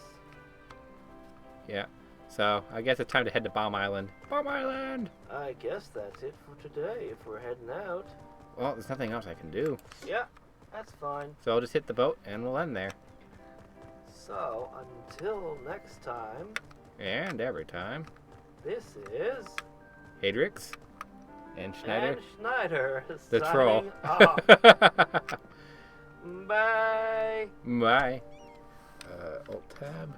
Yeah. So I guess it's time to head to Bomb Island. Bomb Island. I guess that's it for today. If we're heading out. Well, there's nothing else I can do. Yeah, that's fine. So I'll just hit the boat and we'll end there. So until next time. And every time. This is Hadriex. And Schnyder. And Schnyder. The troll. Off. Bye. Bye. Alt tab.